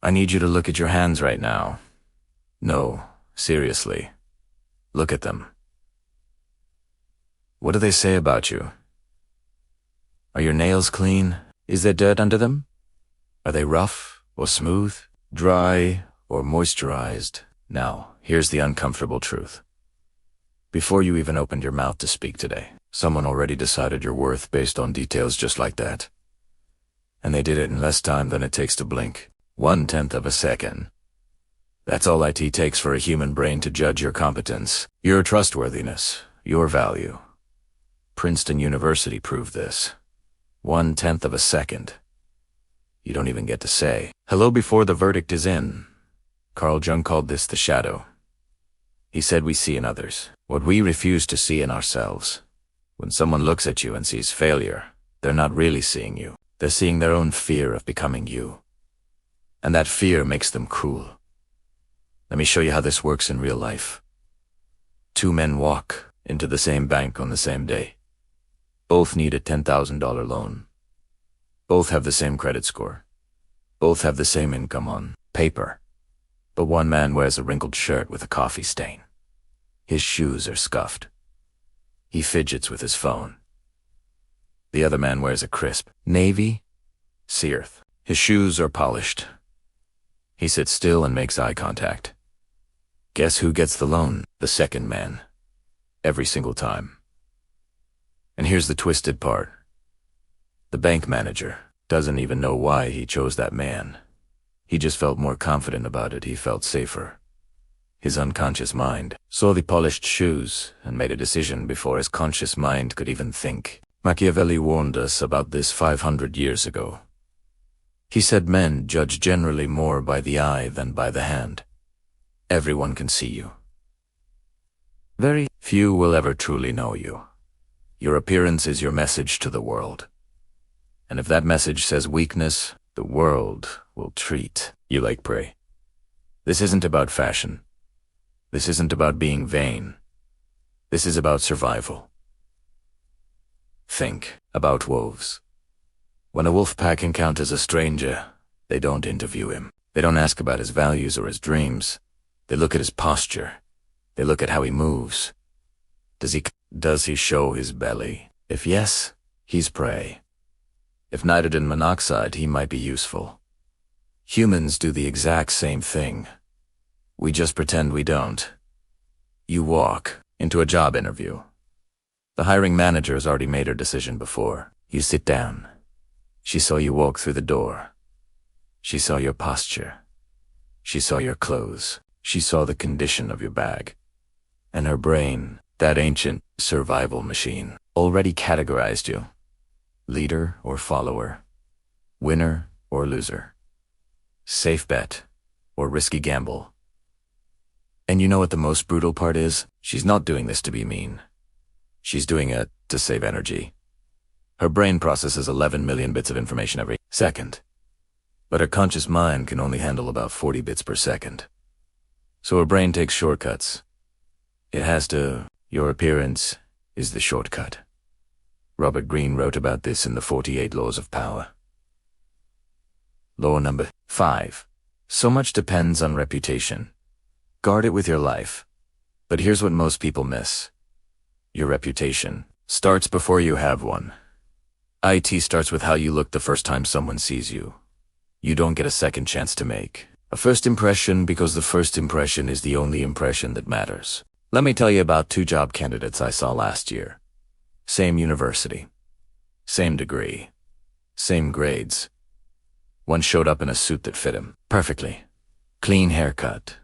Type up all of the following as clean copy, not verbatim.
I need you to look at your hands right now. No, seriously. Look at them. What do they say about you? Are your nails clean? Is there dirt under them? Are they rough or smooth, dry or moisturized? Now, here's the uncomfortable truth. Before you even opened your mouth to speak today, someone already decided your worth based on details just like that. And they did it in less time than it takes to blink. 1/10 of a second. That's all it takes for a human brain to judge your competence, your trustworthiness, your value. Princeton University proved this. 1/10 of a second. You don't even get to say hello before the verdict is in. Jung called this the shadow. He said we see in others what we refuse to see in ourselves. When someone looks at you and sees failure, they're not really seeing you. They're seeing their own fear of becoming you. And that fear makes them cruel. Let me show you how this works in real life. Two men walk into the same bank on the same day. Both need a $10,000 loan. Both have the same credit score. Both have the same income on paper. But one man wears a wrinkled shirt with a coffee stain. His shoes are scuffed. He fidgets with his phone. The other man wears a crisp navy searth. His shoes are polished. He sits still and makes eye contact. Guess who gets the loan? The second man. Every single time. And here's the twisted part. The bank manager doesn't even know why he chose that man. He just felt more confident about it. He felt safer. His unconscious mind saw the polished shoes and made a decision before his conscious mind could even think. Machiavelli warned us about this 500 years ago. He said men judge generally more by the eye than by the hand. Everyone can see you. Very few will ever truly know you. Your appearance is your message to the world. And if that message says weakness, the world will treat you like prey. This isn't about fashion. This isn't about being vain. This is about survival. Think about wolves. When a wolf pack encounters a stranger, they don't interview him. They don't ask about his values or his dreams. They look at his posture. They look at how he moves. Does he show his belly? If yes, he's prey. If nitrogen monoxide, he might be useful. Humans do the exact same thing. We just pretend we don't. You walk into a job interview. The hiring manager has already made her decision before. You sit down. She saw you walk through the door. She saw your posture. She saw your clothes. She saw the condition of your bag. And her brain, that ancient survival machine, already categorized you. Leader or follower. Winner or loser. Safe bet or risky gamble. And you know what the most brutal part is? She's not doing this to be mean. She's doing it to save energy. Her brain processes 11 million bits of information every second. But her conscious mind can only handle about 40 bits per second. So her brain takes shortcuts. It has to. Your appearance is the shortcut. Robert Greene wrote about this in the 48 Laws of Power. Law number 5. So much depends on reputation. Guard it with your life. But here's what most people miss. Your reputation starts before you have one. IT starts with how you look the first time someone sees you. You don't get a second chance to make a first impression because the first impression is the only impression that matters. Let me tell you about 2 job candidates I saw last year. Same university. Same degree. Same grades. One showed up in a suit that fit him perfectly. Clean haircut.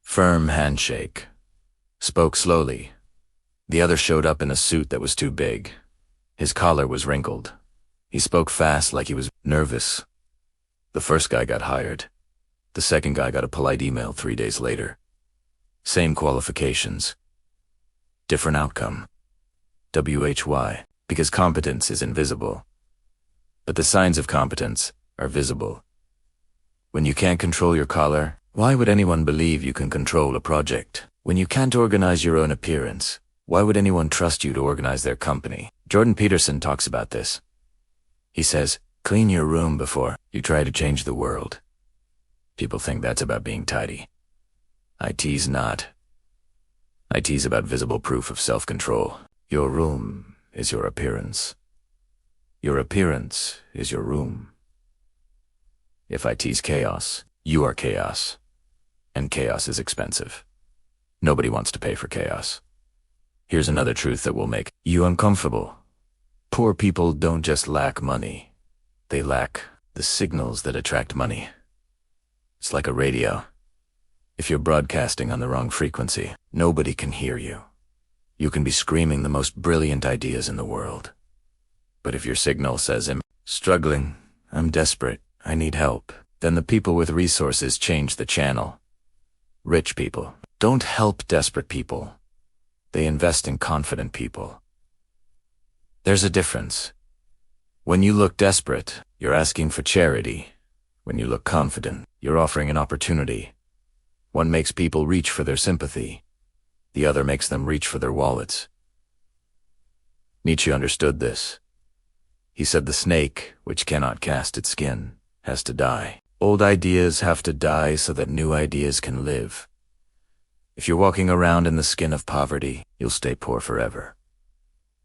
Firm handshake. Spoke slowly. The other showed up in a suit that was too big. His collar was wrinkled. He spoke fast like he was nervous. The first guy got hired. The second guy got a polite email 3 days later. Same qualifications. Different outcome. WHY, because competence is invisible. But the signs of competence are visible. When you can't control your collar, why would anyone believe you can control a project? When you can't organize your own appearance, why would anyone trust you to organize their company? Jordan Peterson talks about this. He says, clean your room before you try to change the world. People think that's about being tidy. IT's not. IT's about visible proof of self-control. Your room is your appearance. Your appearance is your room. If IT's chaos, you are chaos. And chaos is expensive. Nobody wants to pay for chaos. Here's another truth that will make you uncomfortable. Poor people don't just lack money. They lack the signals that attract money. It's like a radio. If you're broadcasting on the wrong frequency, nobody can hear you. You can be screaming the most brilliant ideas in the world. But if your signal says, I'm struggling, I'm desperate, I need help, then the people with resources change the channel. Rich people don't help desperate people. They invest in confident people. There's a difference. When you look desperate, you're asking for charity. When you look confident, you're offering an opportunity. One makes people reach for their sympathy. The other makes them reach for their wallets. Nietzsche understood this. He said the snake, which cannot cast its skin, has to die. Old ideas have to die so that new ideas can live. If you're walking around in the skin of poverty, you'll stay poor forever.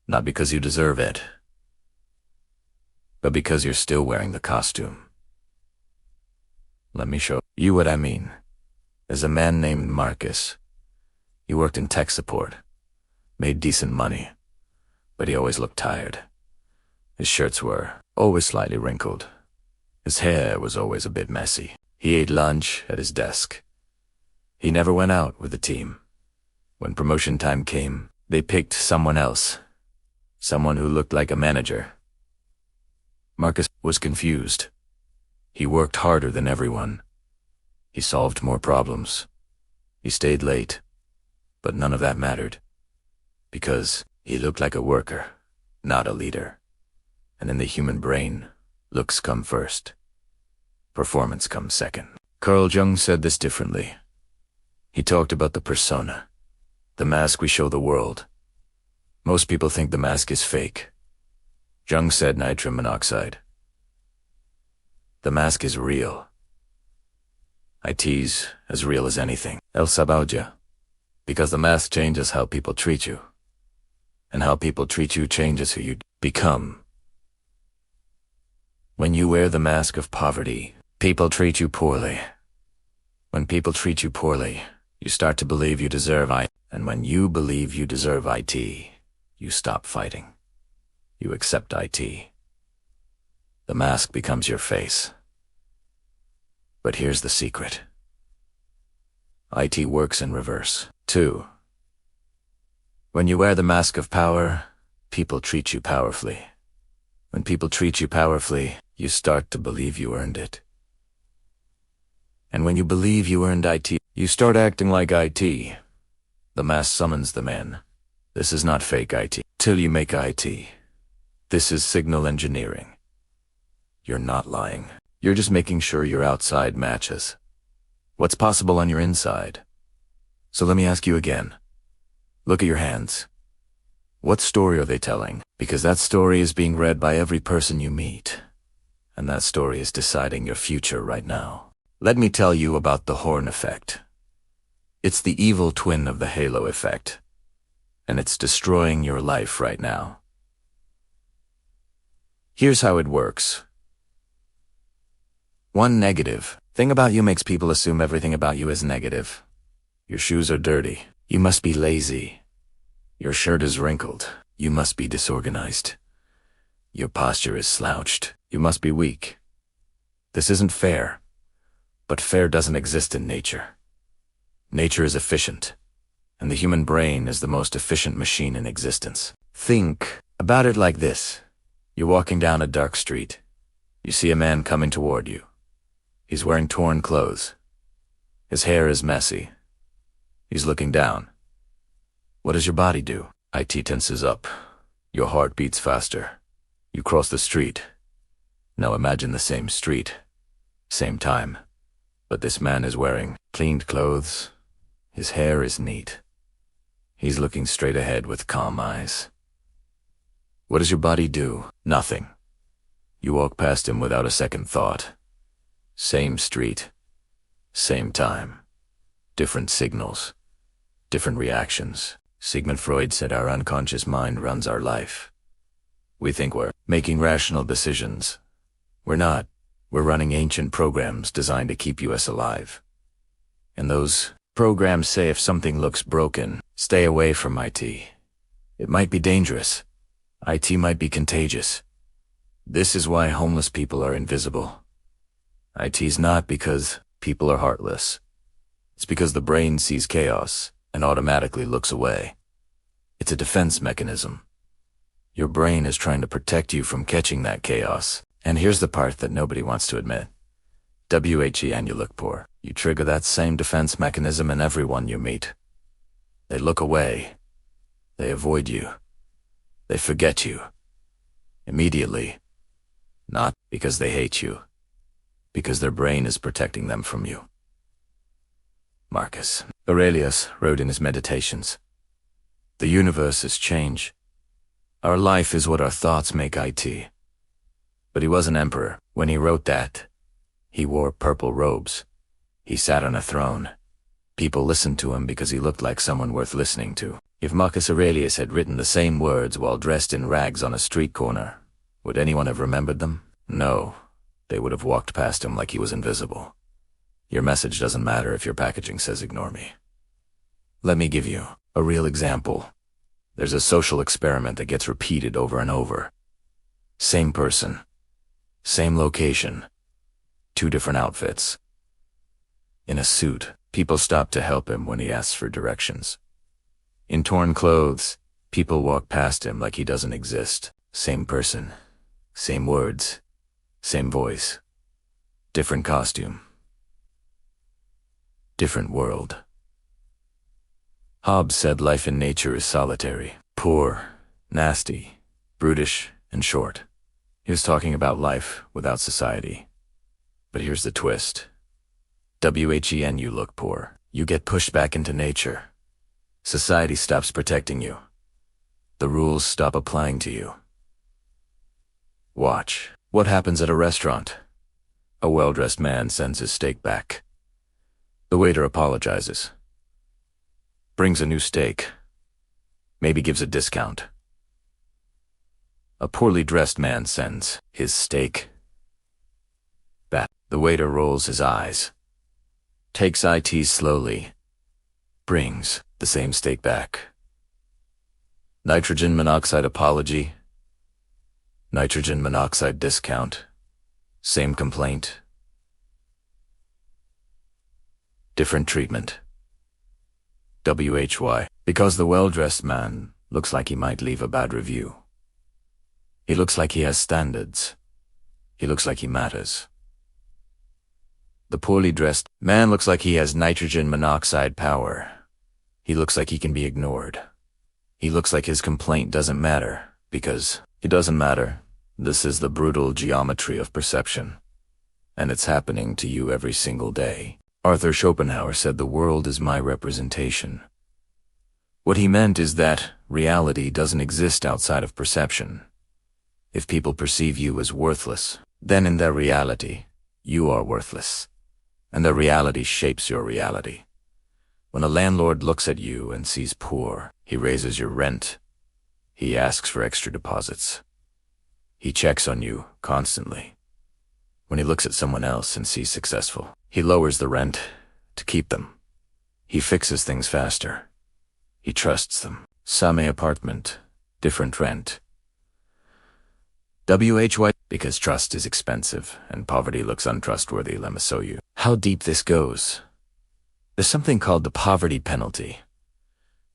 Not because you deserve it, but because you're still wearing the costume. Let me show you what I mean. There's a man named Marcus. He worked in tech support, made decent money, but he always looked tired. His shirts were always slightly wrinkled. His hair was always a bit messy. He ate lunch at his desk. He never went out with the team. When promotion time came, they picked someone else, someone who looked like a manager. Marcus was confused. He worked harder than everyone. He solved more problems. He stayed late, but none of that mattered, because he looked like a worker, not a leader. And in the human brain, looks come first. Performance comes second. Carl Jung said this differently. He talked about the persona, the mask we show the world. Most people think the mask is fake. Jung said nitrogen monoxide. The mask is real. IT's as real as anything. El Sabauja. Because the mask changes how people treat you. And how people treat you changes who you become. When you wear the mask of poverty, people treat you poorly. When people treat you poorly, you start to believe you deserve IT. And when you believe you deserve IT, you stop fighting. You accept IT. The mask becomes your face. But here's the secret. IT works in reverse, too. When you wear the mask of power, people treat you powerfully. When people treat you powerfully, you start to believe you earned it. And when you believe you earned IT, you start acting like IT. The mask summons the man. This is not fake IT. Till you make IT. This is signal engineering. You're not lying. You're just making sure your outside matches what's possible on your inside. So let me ask you again. Look at your hands. What story are they telling? Because that story is being read by every person you meet. And that story is deciding your future right now. Let me tell you about the horn effect. It's the evil twin of the halo effect. And it's destroying your life right now. Here's how it works. One negative thing about you makes people assume everything about you is negative. Your shoes are dirty. You must be lazy. Your shirt is wrinkled. You must be disorganized. Your posture is slouched. You must be weak. This isn't fair. But fair doesn't exist in nature. Nature is efficient. And the human brain is the most efficient machine in existence. Think about it like this. You're walking down a dark street. You see a man coming toward you. He's wearing torn clothes. His hair is messy. He's looking down. What does your body do? IT tenses up. Your heart beats faster. You cross the street. Now imagine the same street. Same time. But this man is wearing cleaned clothes. His hair is neat. He's looking straight ahead with calm eyes. What does your body do? Nothing. You walk past him without a second thought. Same street. Same time. Different signals. Different reactions. Sigmund Freud said our unconscious mind runs our life. We think we're making rational decisions. We're not. We're running ancient programs designed to keep us alive. And those programs say if something looks broken, stay away from IT. It might be dangerous. IT might be contagious. This is why homeless people are invisible. IT's not because people are heartless. It's because the brain sees chaos and automatically looks away. It's a defense mechanism. Your brain is trying to protect you from catching that chaos. And here's the part that nobody wants to admit. And you look poor. You trigger that same defense mechanism in everyone you meet. They look away. They avoid you. They forget you. Immediately. Not because they hate you. Because their brain is protecting them from you. Marcus Aurelius wrote in his Meditations, "The universe is change. Our life is what our thoughts make IT." But he was an emperor. When he wrote that, he wore purple robes. He sat on a throne. People listened to him because he looked like someone worth listening to. If Marcus Aurelius had written the same words while dressed in rags on a street corner, would anyone have remembered them? No. They would have walked past him like he was invisible. Your message doesn't matter if your packaging says ignore me. Let me give you a real example. There's a social experiment that gets repeated over and over. Same person. Same location. 2 different outfits. In a suit, people stop to help him when he asks for directions. In torn clothes, people walk past him like he doesn't exist. Same person. Same words. Same voice. Different costume. Different world. Hobbes said life in nature is solitary, poor, nasty, brutish, and short. He was talking about life without society. But here's the twist. You look poor. You get pushed back into nature. Society stops protecting you. The rules stop applying to you. Watch. What happens at a restaurant? A well-dressed man sends his steak back. The waiter apologizes. Brings a new steak. Maybe gives a discount. A poorly dressed man sends his steak back. The waiter rolls his eyes. Takes IT slowly. Brings the same steak back. Nitrogen monoxide apology. Nitrogen monoxide discount. Same complaint. Different treatment. Because the well-dressed man looks like he might leave a bad review. He looks like he has standards. He looks like he matters. The poorly dressed man looks like he has nitrogen monoxide power. He looks like he can be ignored. He looks like his complaint doesn't matter, because it doesn't matter. This is the brutal geometry of perception. And it's happening to you every single day. Arthur Schopenhauer said the world is my representation. What he meant is that reality doesn't exist outside of perception. If people perceive you as worthless, then in their reality, you are worthless. And their reality shapes your reality. When a landlord looks at you and sees poor, he raises your rent. He asks for extra deposits. He checks on you constantly. When he looks at someone else and sees successful, he lowers the rent to keep them. He fixes things faster. He trusts them. Same apartment, different rent. Because trust is expensive and poverty looks untrustworthy, let me show you how deep this goes. There's something called the poverty penalty.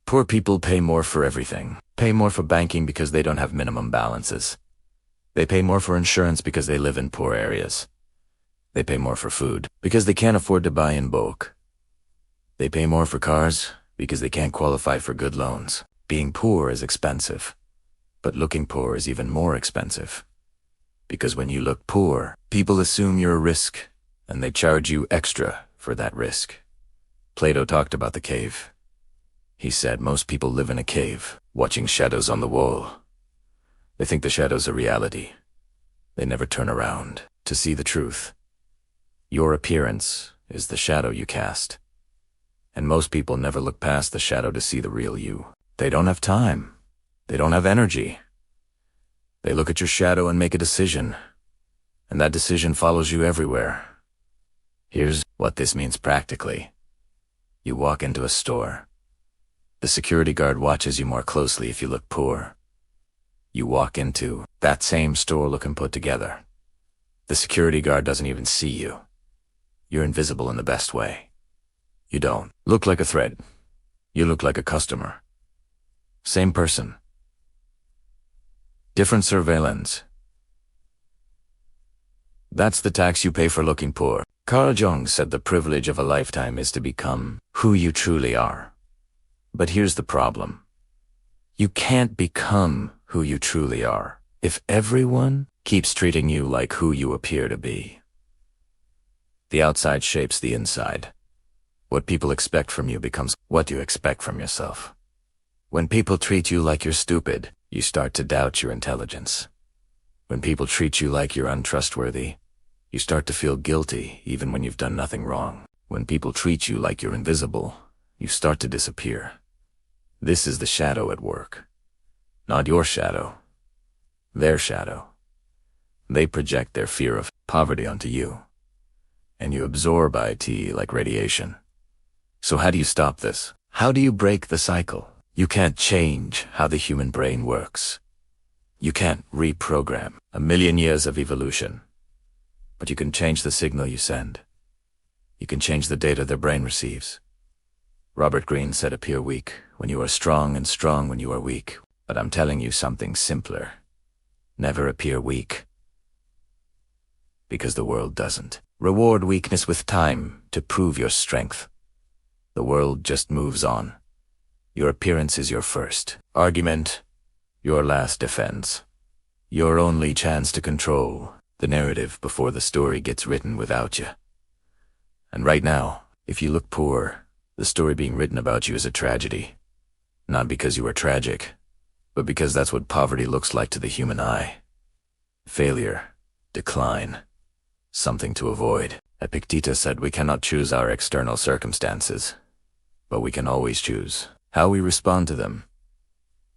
Poor people pay more for everything. Pay more for banking because they don't have minimum balances. They pay more for insurance because they live in poor areas. They pay more for food because they can't afford to buy in bulk. They pay more for cars because they can't qualify for good loans. Being poor is expensive, but looking poor is even more expensive. Because when you look poor, people assume you're a risk, and they charge you extra for that risk. Plato talked about the cave. He said most people live in a cave, watching shadows on the wall. They think the shadows are reality. They never turn around to see the truth. Your appearance is the shadow you cast. And most people never look past the shadow to see the real you. They don't have time. They don't have energy. They look at your shadow and make a decision. And that decision follows you everywhere. Here's what this means practically. You walk into a store. The security guard watches you more closely if you look poor. You walk into that same store looking put together. The security guard doesn't even see you. You're invisible in the best way. You don't look like a threat. You look like a customer. Same person. Different surveillance. That's the tax you pay for looking poor. Carl Jung said the privilege of a lifetime is to become who you truly are. But here's the problem. You can't become who you truly are if everyone keeps treating you like who you appear to be. The outside shapes the inside. What people expect from you becomes what you expect from yourself. When people treat you like you're stupid, you start to doubt your intelligence. When people treat you like you're untrustworthy, you start to feel guilty even when you've done nothing wrong. When people treat you like you're invisible, you start to disappear. This is the shadow at work. Not your shadow. Their shadow. They project their fear of poverty onto you. And you absorb IT like radiation. So how do you stop this? How do you break the cycle? You can't change how the human brain works. You can't reprogram 1,000,000 years of evolution. But you can change the signal you send. You can change the data their brain receives. Robert Greene said appear weak when you are strong and strong when you are weak. But I'm telling you something simpler. Never appear weak. Because the world doesn't reward weakness with time to prove your strength. The world just moves on. Your appearance is your first argument, your last defense, your only chance to control the narrative before the story gets written without you. And right now, if you look poor, the story being written about you is a tragedy. Not because you are tragic, but because that's what poverty looks like to the human eye. Failure, decline, something to avoid. Epictetus said we cannot choose our external circumstances, but we can always choose how we respond to them.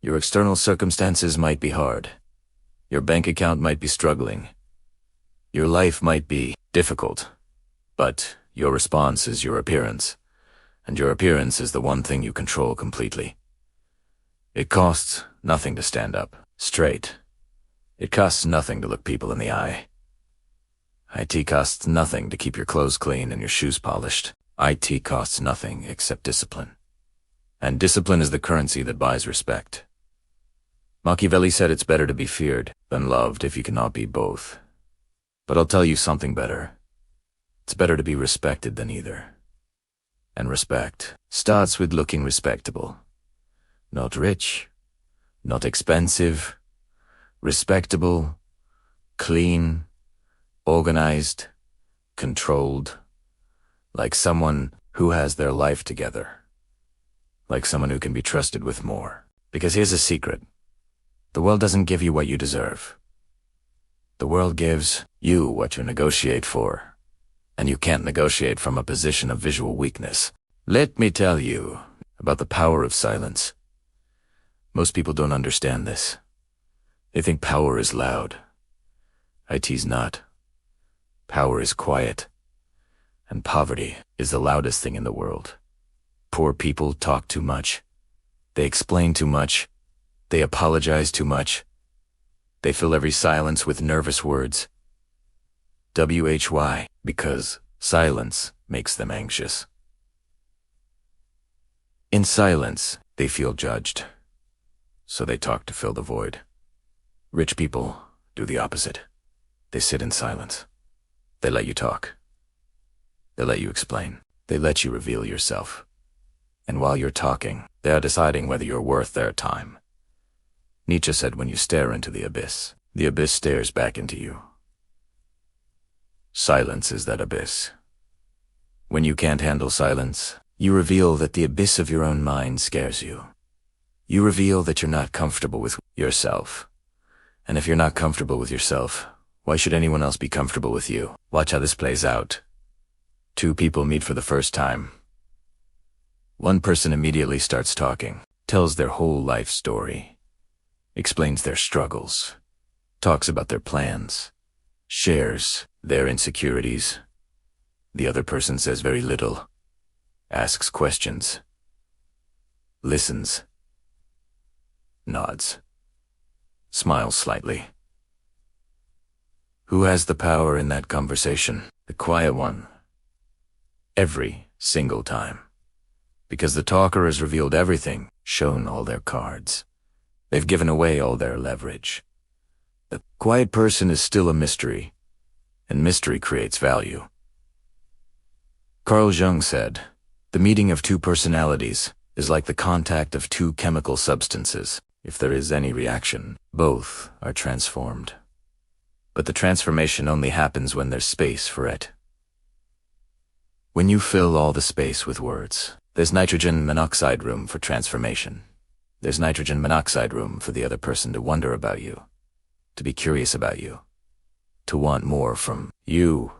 Your external circumstances might be hard. Your bank account might be struggling. Your life might be difficult, but your response is your appearance, and your appearance is the one thing you control completely. It costs nothing to stand up straight. It costs nothing to look people in the eye. IT costs nothing to keep your clothes clean and your shoes polished. IT costs nothing except discipline. And discipline is the currency that buys respect. Machiavelli said it's better to be feared than loved if you cannot be both. But I'll tell you something better. It's better to be respected than either. And respect starts with looking respectable. Not rich, not expensive, respectable, clean, organized, controlled, like someone who has their life together, like someone who can be trusted with more. Because here's a secret. The world doesn't give you what you deserve. The world gives you what you negotiate for, and you can't negotiate from a position of visual weakness. Let me tell you about the power of silence. Most people don't understand this. They think power is loud. IT's not. Power is quiet. And poverty is the loudest thing in the world. Poor people talk too much. They explain too much. They apologize too much. They fill every silence with nervous words. WHY, because silence makes them anxious. In silence, they feel judged. So they talk to fill the void. Rich people do the opposite. They sit in silence. They let you talk. They let you explain. They let you reveal yourself. And while you're talking, they are deciding whether you're worth their time. Nietzsche said when you stare into the abyss stares back into you. Silence is that abyss. When you can't handle silence, you reveal that the abyss of your own mind scares you. You reveal that you're not comfortable with yourself. And if you're not comfortable with yourself, why should anyone else be comfortable with you? Watch how this plays out. Two people meet for the first time. One person immediately starts talking, tells their whole life story, explains their struggles, talks about their plans, shares their insecurities. The other person says very little, asks questions, listens, nods, smiles slightly. Who has the power in that conversation? The quiet one. Every single time. Because the talker has revealed everything, shown all their cards. They've given away all their leverage. The quiet person is still a mystery, and mystery creates value. Carl Jung said, "The meeting of two personalities is like the contact of two chemical substances. If there is any reaction, both are transformed. But the transformation only happens when there's space for it. When you fill all the space with words, there's nitrogen monoxide room for transformation. There's nitrogen monoxide room for the other person to wonder about you, to be curious about you, to want more from you.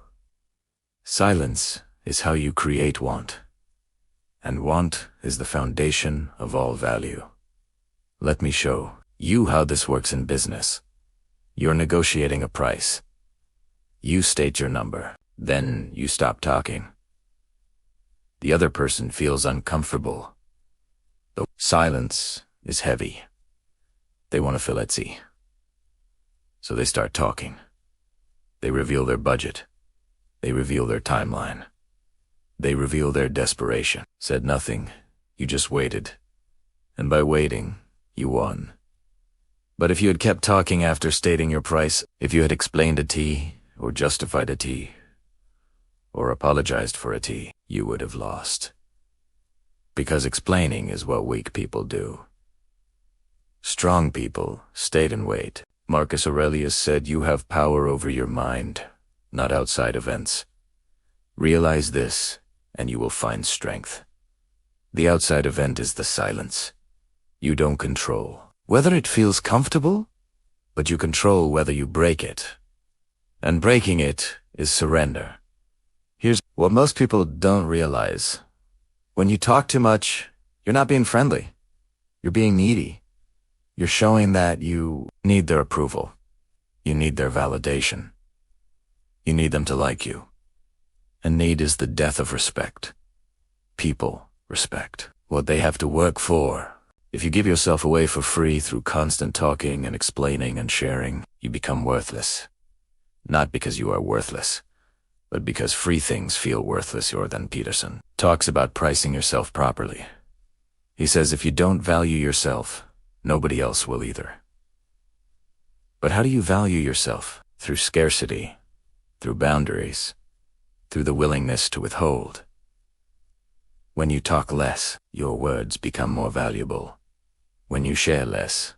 Silence is how you create want, and want is the foundation of all value. Let me show you how this works in business. You're negotiating a price. You state your number, then you stop talking. The other person feels uncomfortable. The silence is heavy. They want to feel etsy. So they start talking. They reveal their budget. They reveal their timeline. They reveal their desperation. Said nothing. You just waited. And by waiting, you won. But if you had kept talking after stating your price, if you had explained a T, or justified a T, or apologized for a T, you would have lost. Because explaining is what weak people do. Strong people state and wait. Marcus Aurelius said you have power over your mind, not outside events. Realize this, and you will find strength. The outside event is the silence. You don't control whether it feels comfortable, but you control whether you break it. And breaking it is surrender. Here's what most people don't realize. When you talk too much, you're not being friendly. You're being needy. You're showing that you need their approval. You need their validation. You need them to like you. And need is the death of respect. People respect what they have to work for. If you give yourself away for free through constant talking and explaining and sharing, you become worthless. Not because you are worthless, but because free things feel worthless. Jordan Peterson talks about pricing yourself properly. He says if you don't value yourself, nobody else will either. But how do you value yourself? Through scarcity, through boundaries, through the willingness to withhold. When you talk less, your words become more valuable. When you share less,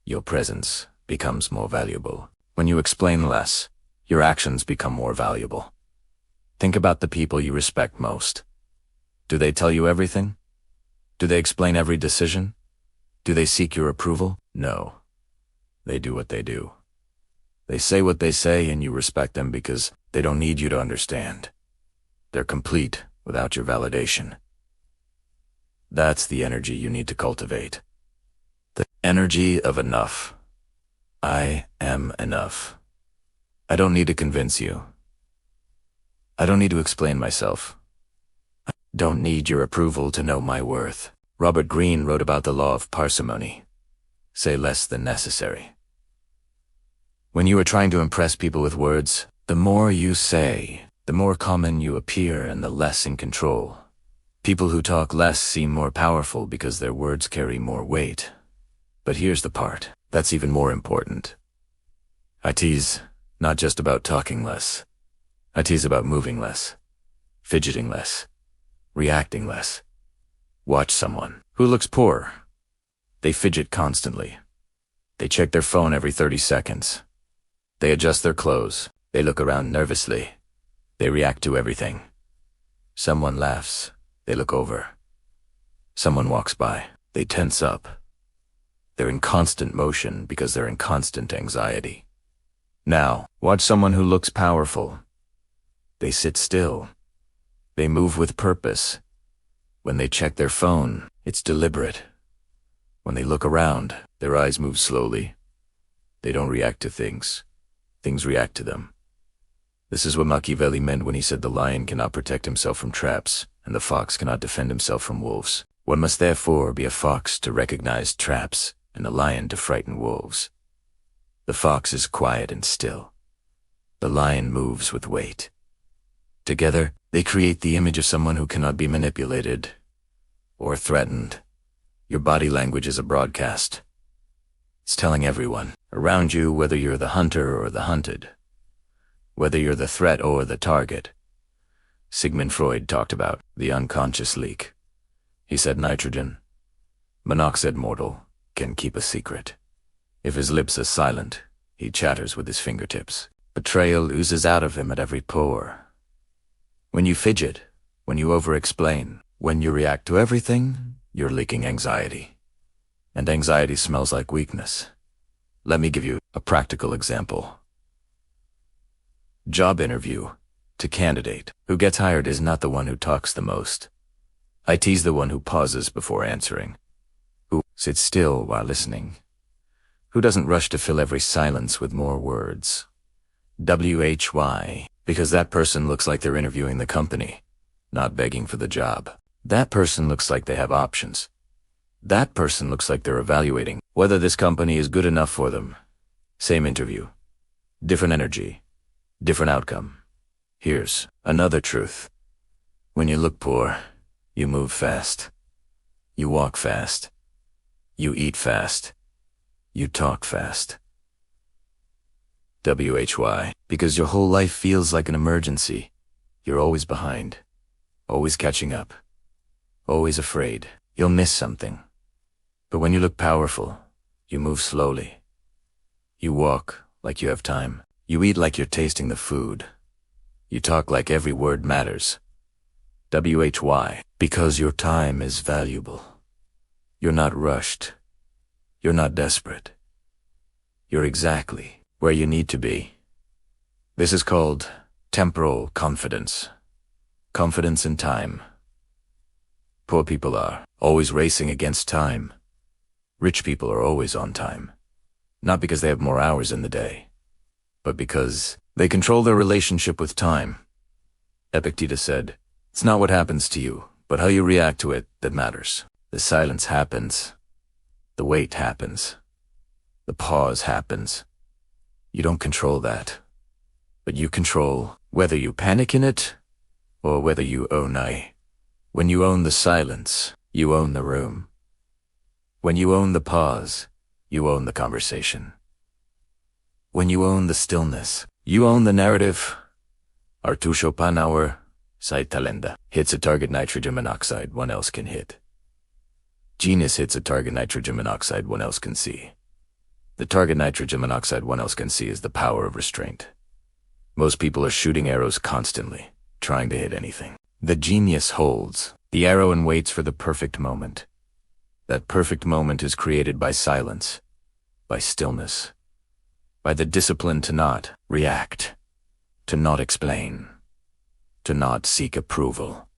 your presence becomes more valuable. When you explain less, your actions become more valuable. Think about the people you respect most. Do they tell you everything? Do they explain every decision? Do they seek your approval? No. They do what they do. They say what they say and you respect them because they don't need you to understand. They're complete without your validation. That's the energy you need to cultivate. The energy of enough. I am enough. I don't need to convince you. I don't need to explain myself. I don't need your approval to know my worth. Robert Greene wrote about the law of parsimony. Say less than necessary. When you are trying to impress people with words, the more you say, the more common you appear and the less in control. People who talk less seem more powerful because their words carry more weight. But here's the part that's even more important. IT's not just about talking less. IT's about moving less, fidgeting less, reacting less. Watch someone who looks poor. They fidget constantly. They check their phone every 30 seconds. They adjust their clothes. They look around nervously. They react to everything. Someone laughs. They look over. Someone walks by. They tense up. They're in constant motion because they're in constant anxiety. Now, watch someone who looks powerful. They sit still. They move with purpose. When they check their phone, it's deliberate. When they look around, their eyes move slowly. They don't react to things. Things react to them. This is what Machiavelli meant when he said the lion cannot protect himself from traps, and the fox cannot defend himself from wolves. One must therefore be a fox to recognize traps, and a lion to frighten wolves. The fox is quiet and still. The lion moves with weight. Together, they create the image of someone who cannot be manipulated or threatened. Your body language is a broadcast. It's telling everyone around you whether you're the hunter or the hunted, whether you're the threat or the target. Sigmund Freud talked about the unconscious leak. He said nitrogen, monoxide mortal, can keep a secret. If his lips are silent, he chatters with his fingertips. Betrayal oozes out of him at every pore. When you fidget, when you over-explain, when you react to everything, you're leaking anxiety. And anxiety smells like weakness. Let me give you a practical example. Job interview. To candidate who gets hired is not the one who talks the most. IT's the one who pauses before answering, who sits still while listening, who doesn't rush to fill every silence with more words. WHY, because that person looks like they're interviewing the company, not begging for the job. That person looks like they have options. That person looks like they're evaluating whether this company is good enough for them. Same interview, different energy, different outcome. Here's another truth. When you look poor, you move fast. You walk fast. You eat fast. You talk fast. WHY, because your whole life feels like an emergency. You're always behind, always catching up, always afraid you'll miss something. But when you look powerful, you move slowly. You walk like you have time. You eat like you're tasting the food. You talk like every word matters. WHY, because your time is valuable. You're not rushed. You're not desperate. You're exactly where you need to be. This is called temporal confidence. Confidence in time. Poor people are always racing against time. Rich people are always on time. Not because they have more hours in the day, but because they control their relationship with time. Epictetus said, "It's not what happens to you, but how you react to it that matters." The silence happens. The wait happens. The pause happens. You don't control that, but you control whether you panic in it or whether you own it. When you own the silence, you own the room. When you own the pause, you own the conversation. When you own the stillness, you own the narrative. Arthur Schopenhauer, Talenda, hits a target nitrogen monoxide one else can hit. Genius hits a target nitrogen monoxide one else can see. The target nitrogen monoxide one else can see is the power of restraint. Most people are shooting arrows constantly, trying to hit anything. The genius holds the arrow and waits for the perfect moment. That perfect moment is created by silence, by stillness, by the discipline to not react, to not explain, to not seek approval.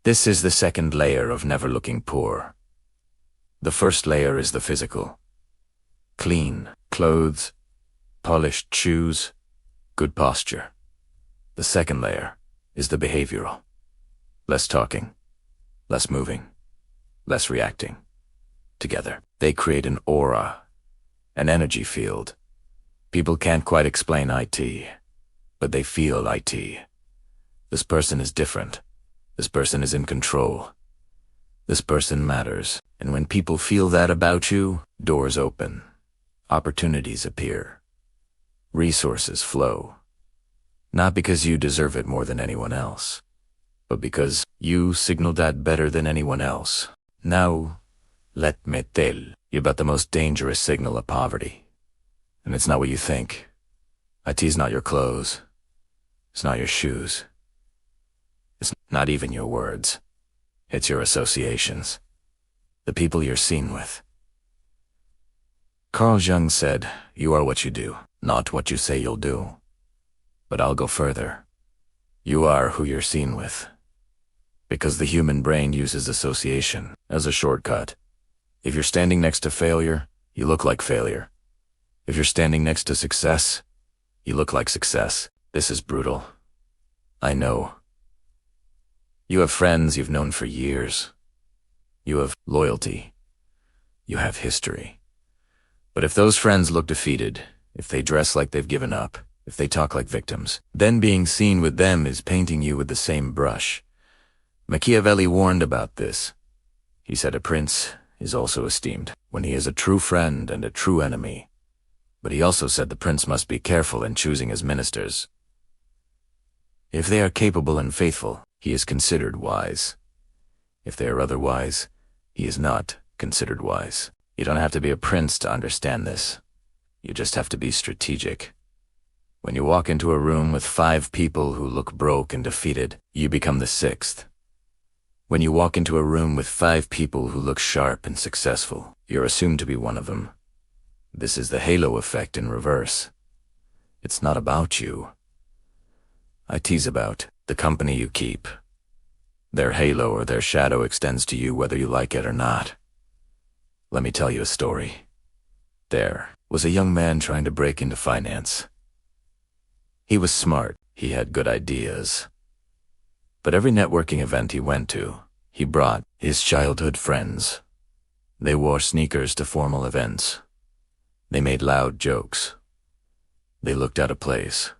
This is the second layer of never looking poor. The first layer is the physical. Clean clothes, polished shoes, good posture. The second layer is the behavioral. Less talking, less moving, less reacting. Together, they create an aura, an energy field. People can't quite explain IT, but they feel IT. This person is different. This person is in control. This person matters. And when people feel that about you, doors open. Opportunities appear. Resources flow. Not because you deserve it more than anyone else, but because you signal that better than anyone else. Now, let me tell you about the most dangerous signal of poverty. And it's not what you think. IT's not your clothes. It's not your shoes. It's not even your words. It's your associations. The people you're seen with. Carl Jung said, "You are what you do, not what you say you'll do." But I'll go further. You are who you're seen with. Because the human brain uses association as a shortcut. If you're standing next to failure, you look like failure. If you're standing next to success, you look like success. This is brutal. I know. You have friends you've known for years. You have loyalty. You have history. But if those friends look defeated, if they dress like they've given up, if they talk like victims, then being seen with them is painting you with the same brush. Machiavelli warned about this. He said a prince is also esteemed when he is a true friend and a true enemy. But he also said the prince must be careful in choosing his ministers. If they are capable and faithful, he is considered wise. If they are otherwise, he is not considered wise. You don't have to be a prince to understand this. You just have to be strategic. When you walk into a room with 5 people who look broke and defeated, you become the 6th. When you walk into a room with 5 people who look sharp and successful, you're assumed to be one of them. This is the halo effect in reverse. It's not about you. I tease about the company you keep. Their halo or their shadow extends to you whether you like it or not. Let me tell you a story. There was a young man trying to break into finance. He was smart. He had good ideas. But every networking event he went to, he brought his childhood friends. They wore sneakers to formal events. They made loud jokes. They looked out of place.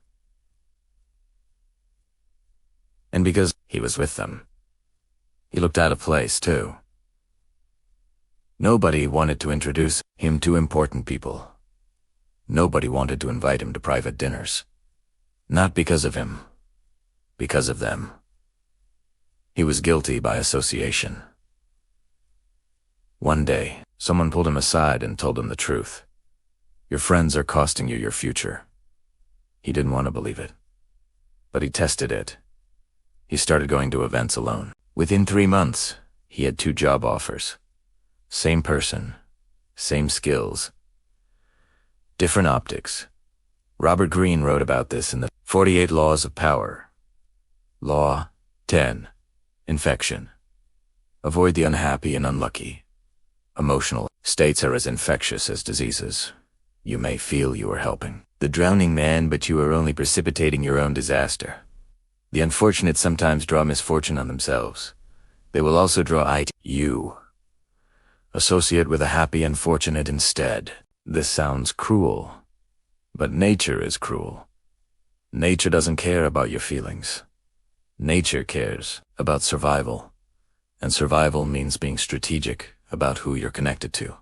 And because he was with them, he looked out of place too. Nobody wanted to introduce him to important people. Nobody wanted to invite him to private dinners. Not because of him, because of them. He was guilty by association. One day, someone pulled him aside and told him the truth. Your friends are costing you your future. He didn't want to believe it. But he tested it. He started going to events alone. Within 3 months, he had 2 job offers. Same person, same skills, different optics. Robert Greene wrote about this in the 48 Laws of Power. Law 10. Infection. Avoid the unhappy and unlucky. Emotional states are as infectious as diseases. You may feel you are helping the drowning man, but you are only precipitating your own disaster. The unfortunate sometimes draw misfortune on themselves. They will also draw you. Associate with a happy and fortunate instead. This sounds cruel, but nature is cruel. Nature doesn't care about your feelings. Nature cares about survival, and survival means being strategic about who you're connected to.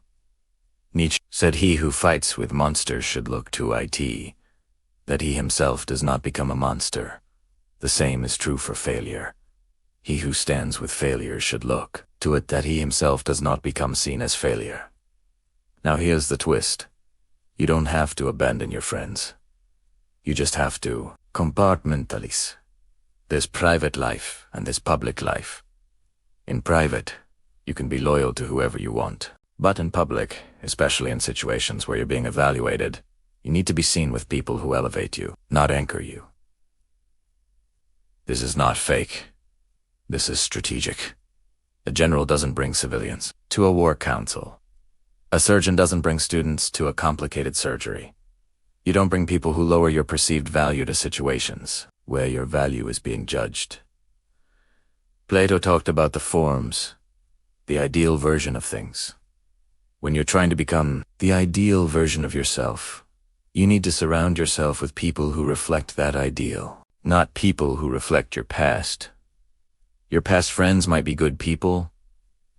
Nietzsche said he who fights with monsters should look to it, that he himself does not become a monster. The same is true for failure. He who stands with failure should look to it that he himself does not become seen as failure. Now here's the twist. You don't have to abandon your friends. You just have to compartmentalize. There's private life and there's public life. In private, you can be loyal to whoever you want. But in public, especially in situations where you're being evaluated, you need to be seen with people who elevate you, not anchor you. This is not fake. This is strategic. A general doesn't bring civilians to a war council. A surgeon doesn't bring students to a complicated surgery. You don't bring people who lower your perceived value to situations where your value is being judged. Plato talked about the forms, the ideal version of things. When you're trying to become the ideal version of yourself, you need to surround yourself with people who reflect that ideal, not people who reflect your past. Your past friends might be good people,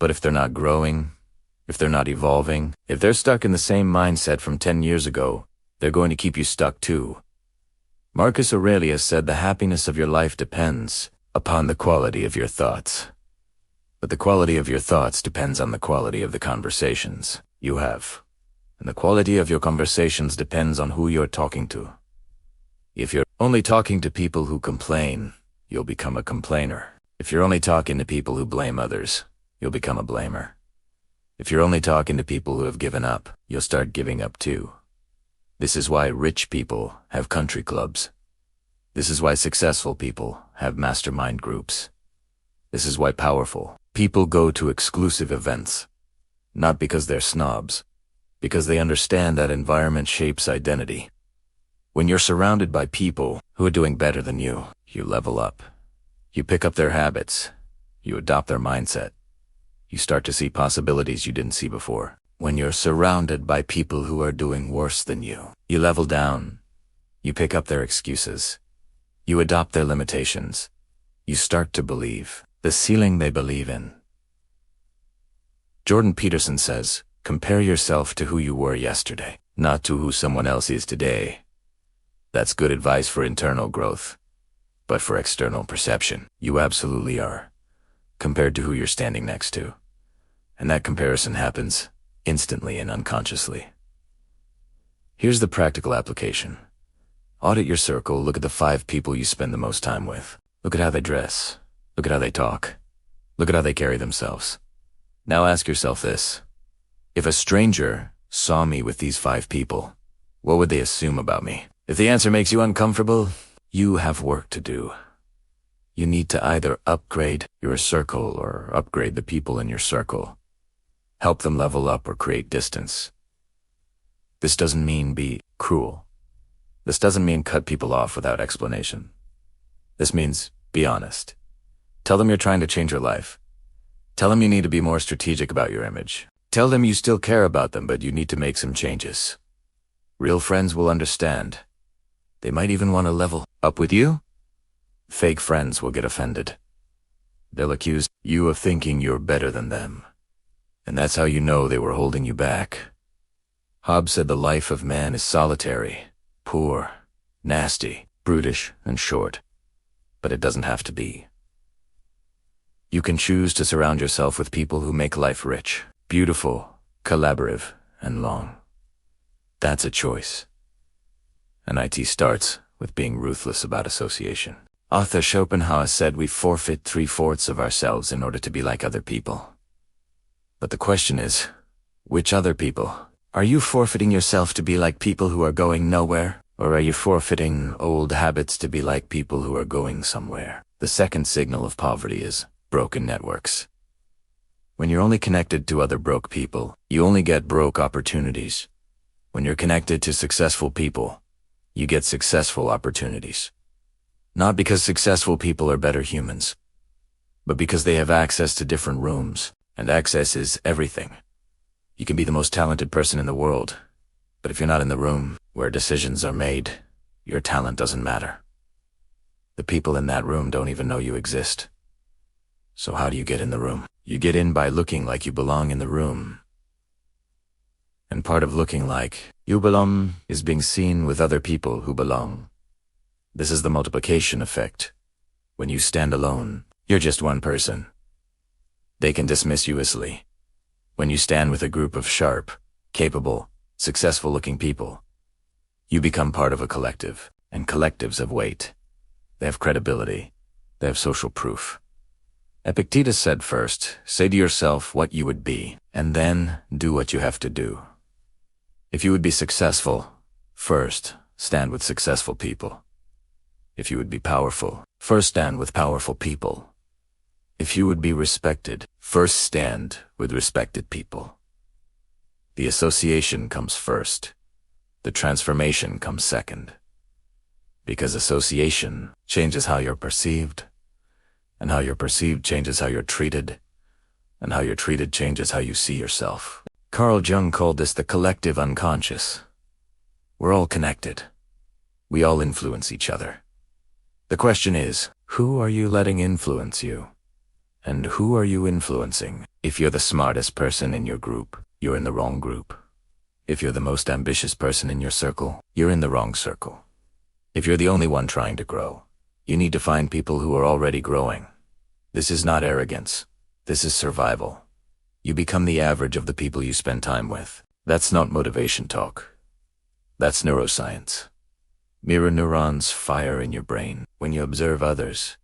but if they're not growing, if they're not evolving, if they're stuck in the same mindset from 10 years ago, they're going to keep you stuck too. Marcus Aurelius said the happiness of your life depends upon the quality of your thoughts. But the quality of your thoughts depends on the quality of the conversations you have. And the quality of your conversations depends on who you're talking to. If you're only talking to people who complain, you'll become a complainer. If you're only talking to people who blame others, you'll become a blamer. If you're only talking to people who have given up, you'll start giving up too. This is why rich people have country clubs. This is why successful people have mastermind groups. This is why powerful people go to exclusive events. Not because they're snobs, because they understand that environment shapes identity. When you're surrounded by people who are doing better than you, you level up. You pick up their habits. You adopt their mindset. You start to see possibilities you didn't see before. When you're surrounded by people who are doing worse than you, you level down. You pick up their excuses. You adopt their limitations. You start to believe the ceiling they believe in. Jordan Peterson says, compare yourself to who you were yesterday, not to who someone else is today. That's good advice for internal growth. But for external perception, you absolutely are, compared to who you're standing next to. And that comparison happens instantly and unconsciously. Here's the practical application. Audit your circle, look at the 5 people you spend the most time with. Look at how they dress. Look at how they talk. Look at how they carry themselves. Now ask yourself this. If a stranger saw me with these 5 people, what would they assume about me? If the answer makes you uncomfortable, you have work to do. You need to either upgrade your circle or upgrade the people in your circle. Help them level up or create distance. This doesn't mean be cruel. This doesn't mean cut people off without explanation. This means be honest. Tell them you're trying to change your life. Tell them you need to be more strategic about your image. Tell them you still care about them, but you need to make some changes. Real friends will understand. They might even want to level up with you. Fake friends will get offended. They'll accuse you of thinking you're better than them. And that's how you know they were holding you back. Hobbes said the life of man is solitary, poor, nasty, brutish, and short. But it doesn't have to be. You can choose to surround yourself with people who make life rich, beautiful, collaborative, and long. That's a choice. And IT starts with being ruthless about association. Arthur Schopenhauer said we forfeit 3/4 of ourselves in order to be like other people. But the question is, which other people? Are you forfeiting yourself to be like people who are going nowhere? Or are you forfeiting old habits to be like people who are going somewhere? The second signal of poverty is broken networks. When you're only connected to other broke people, you only get broke opportunities. When you're connected to successful people, you get successful opportunities. Not because successful people are better humans, but because they have access to different rooms, and access is everything. You can be the most talented person in the world, but if you're not in the room where decisions are made, your talent doesn't matter. The people in that room don't even know you exist. So how do you get in the room? You get in by looking like you belong in the room. And part of looking like you belong is being seen with other people who belong. This is the multiplication effect. When you stand alone, you're just one person. They can dismiss you easily. When you stand with a group of sharp, capable, successful-looking people, you become part of a collective, and collectives have weight. They have credibility. They have social proof. Epictetus said first, say to yourself what you would be, and then do what you have to do. If you would be successful, first, stand with successful people. If you would be powerful, first stand with powerful people. If you would be respected, first stand with respected people. The association comes first. The transformation comes second. Because association changes how you're perceived, and how you're perceived changes how you're treated, and how you're treated changes how you see yourself. Carl Jung called this the collective unconscious. We're all connected. We all influence each other. The question is, who are you letting influence you? And who are you influencing? If you're the smartest person in your group, you're in the wrong group. If you're the most ambitious person in your circle, you're in the wrong circle. If you're the only one trying to grow, you need to find people who are already growing. This is not arrogance. This is survival. You become the average of the people you spend time with. That's not motivation talk. That's neuroscience. Mirror neurons fire in your brain. When you observe others,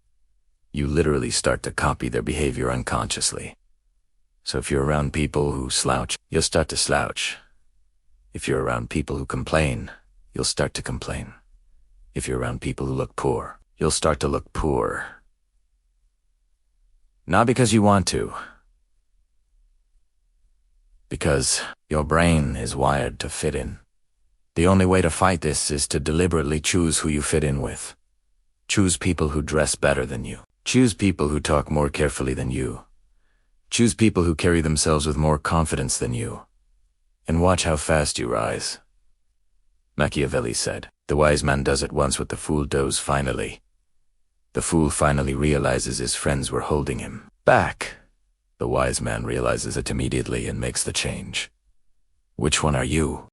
you literally start to copy their behavior unconsciously. So if you're around people who slouch, you'll start to slouch. If you're around people who complain, you'll start to complain. If you're around people who look poor, you'll start to look poor. Not because you want to, because your brain is wired to fit in. The only way to fight this is to deliberately choose who you fit in with. Choose people who dress better than you. Choose people who talk more carefully than you. Choose people who carry themselves with more confidence than you. And watch how fast you rise. Machiavelli said, "The wise man does it once, what the fool does finally." The fool finally realizes his friends were holding him back. The wise man realizes it immediately and makes the change. Which one are you?